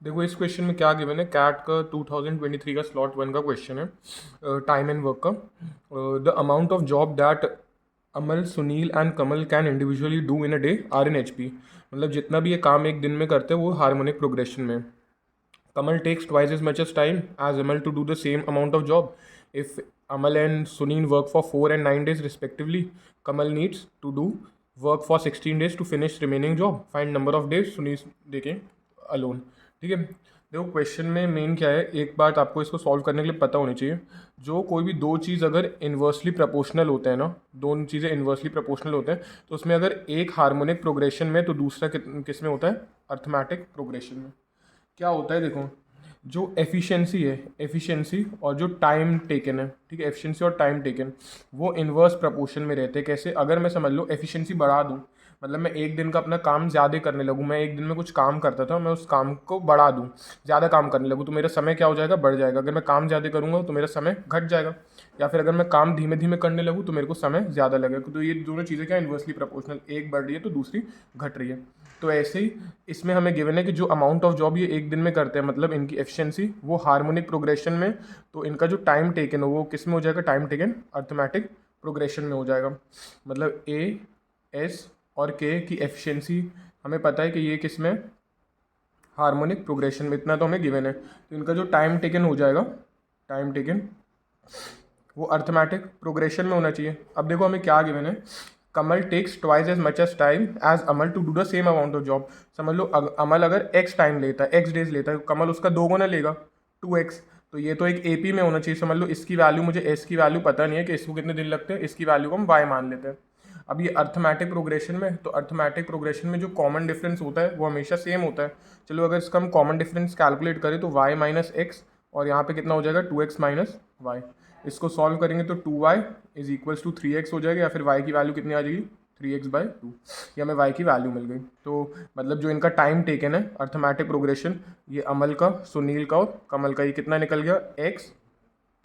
देखो इस क्वेश्चन में क्या गिवन है, कैट का 2023 का स्लॉट 1 का क्वेश्चन है, टाइम एंड वर्क का। The amount of job that Amal, Sunil and Kamal can individually do in a day or in HP। मतलब जितना भी ये काम एक दिन में करते हैं वो हार्मोनिक प्रोग्रेशन में। Kamal takes twice as much as time as Amal to do the same amount of job. If Amal and Sunil work for 4 and 9 days respectively, Kamal needs to do work for 16 days to finish remaining job. Find number of days Sunil देखें alone। ठीक है, देखो question में main क्या है, एक बात आपको इसको सॉल्व करने के लिए पता होनी चाहिए। जो कोई भी दो चीज़ अगर इन्वर्सली प्रोपोर्शनल होते हैं ना, दोनों चीज़ें इन्वर्सली प्रोपोर्शनल होते हैं, तो उसमें अगर एक हार्मोनिक प्रोग्रेशन में तो दूसरा किस में होता है, अर्थमेटिक प्रोग्रेशन में। क्या होता है देखो, जो एफिशिएंसी है, एफिशिएंसी और जो टाइम टेकन है, ठीक है, एफिशिएंसी और टाइम टेकन वो इन्वर्स प्रपोर्शन में रहते हैं। कैसे, अगर मैं समझ लो एफिशिएंसी बढ़ा दूँ, मतलब मैं एक दिन का अपना काम ज़्यादा करने लगूँ, मैं एक दिन में कुछ काम करता था, मैं उस काम को बढ़ा दूँ, ज़्यादा काम करने लगूँ, तो मेरा समय क्या हो जाएगा, बढ़ जाएगा। अगर मैं काम ज़्यादा करूँगा तो मेरा समय घट जाएगा, या फिर अगर मैं काम धीमे धीमे करने लगूँ तो मेरे को समय ज़्यादा लगेगा। तो ये दोनों चीज़ें क्या, इन्वर्सली प्रोपोर्शनल, एक बढ़ रही है तो दूसरी घट रही है। तो ऐसे ही इसमें हमें गिवन है कि जो अमाउंट ऑफ जॉब ये एक दिन में करते हैं, मतलब इनकी एफिशिएंसी वो हार्मोनिक प्रोग्रेशन में, तो इनका जो टाइम टेकन हो वो किस में हो जाएगा, टाइम टेकन अर्थमेटिक प्रोग्रेशन में हो जाएगा। मतलब ए, एस और के की एफिशिएंसी हमें पता है कि ये किस में, हार्मोनिक प्रोग्रेशन में, इतना तो हमें गिवन है। तो इनका जो टाइम टेकन हो जाएगा, टाइम टेकन वो अर्थमेटिक प्रोग्रेशन में होना चाहिए। अब देखो हमें क्या गिवन है, Kamal takes twice as much as time as Amal to do the same amount of job. समझ लो अमल अगर एक्स टाइम लेता है, एक्स डेज लेता है, कमल उसका 2 गुना लेगा, 2x। तो ये तो एक AP में होना चाहिए। समझ लो इसकी वैल्यू, मुझे एस की वैल्यू पता नहीं है कि इसको कितने दिन लगते हैं, इसकी वैल्यू को हम y मान लेते हैं। अब ये अर्थमेटिक प्रोग्रेशन में, तो अर्थमेटिक प्रोग्रेशन में जो कॉमन डिफरेंस होता है वो हमेशा सेम होता है। चलो अगर इसका हम कॉमन डिफरेंस कैलकुलेट करें तो y माइनस एक्स, और यहाँ पे कितना हो जाएगा 2x माइनस वाई। इसको सॉल्व करेंगे तो 2y is equals to 3x हो जाएगा, या फिर y की वैल्यू कितनी आ जाएगी, 3x/2। ये हमें y की वैल्यू मिल गई। तो मतलब जो इनका टाइम टेकन है अर्थमेटिक प्रोग्रेशन, ये अमल का, सुनील का और कमल का, ये कितना निकल गया, x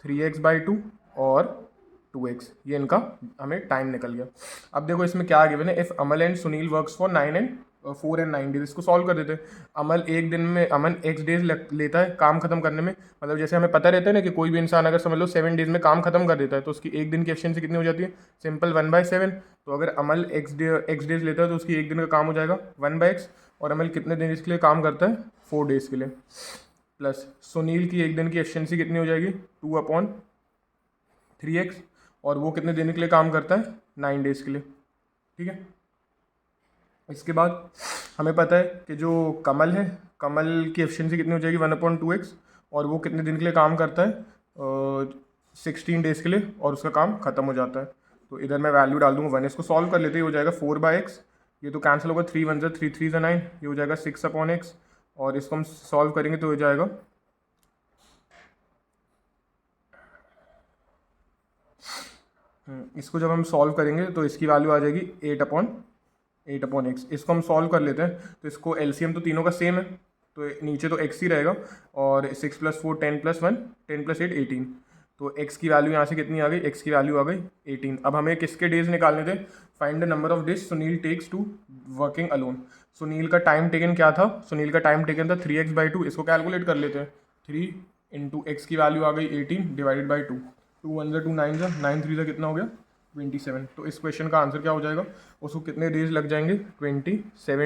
3x/2 और 2x, ये इनका हमें टाइम निकल गया। अब देखो इसमें क्या गिवन है, if Amal and Sunil works for 4 and 9 days. इसको सॉल्व कर देते हैं। अमल एक दिन में, अमन x डेज लेता है काम खत्म करने में। मतलब जैसे हमें पता रहता है ना कि कोई भी इंसान अगर समझ लो 7 डेज में काम खत्म कर देता है तो उसकी एक दिन की एफिशिएंसी कितनी हो जाती है, सिंपल 1/7। तो अगर अमल x डेज लेता है तो उसकी एक दिन का काम हो जाएगा 1/x। और अमल कितने दिन इसके लिए काम करता है, 4 डेज के लिए। प्लस सुनील की एक दिन की एफिशिएंसी कितनी हो जाएगी, 2/3x, और वो कितने दिन के लिए काम करता है, 9 डेज के लिए। ठीक है, इसके बाद हमें पता है कि जो कमल है, कमल की एफिशिएंसी कितनी हो जाएगी, 1/2x, और वो कितने दिन के लिए काम करता है, 16 डेज के लिए, और उसका काम खत्म हो जाता है। तो इधर मैं वैल्यू डाल दूंगा 1। इसको सॉल्व कर लेते हैं, हो जाएगा 4/x, ये तो कैंसिल होगा, 3 1 3 3 9, ये हो जाएगा 6/x, और इसको हम सॉल्व करेंगे तो हो जाएगा इसको जब हम सॉल्व करेंगे तो इसकी वैल्यू आ जाएगी 8/x। इसको हम सॉल्व कर लेते हैं, तो इसको LCM तो तीनों का सेम है, तो नीचे तो x ही रहेगा, और 6 + 4 10 + 1 10 + 8 18। तो x की वैल्यू यहाँ से कितनी आ गई, x की वैल्यू आ गई 18। अब हमें किसके डेज निकालने थे, find the number of days Sunil takes to working alone. Sunil का टाइम टेकन क्या था, सुनील का टाइम टेकन था 3x/2। इसको कैलकुलेट कर लेते हैं, 3 × x की वैल्यू आ गई 18 डिवाइडेड बाई 2। 2 1 2 9 9 3 कितना हो गया, 27। तो इस क्वेश्चन का आंसर क्या हो जाएगा, उसको कितने डेज लग जाएंगे, 27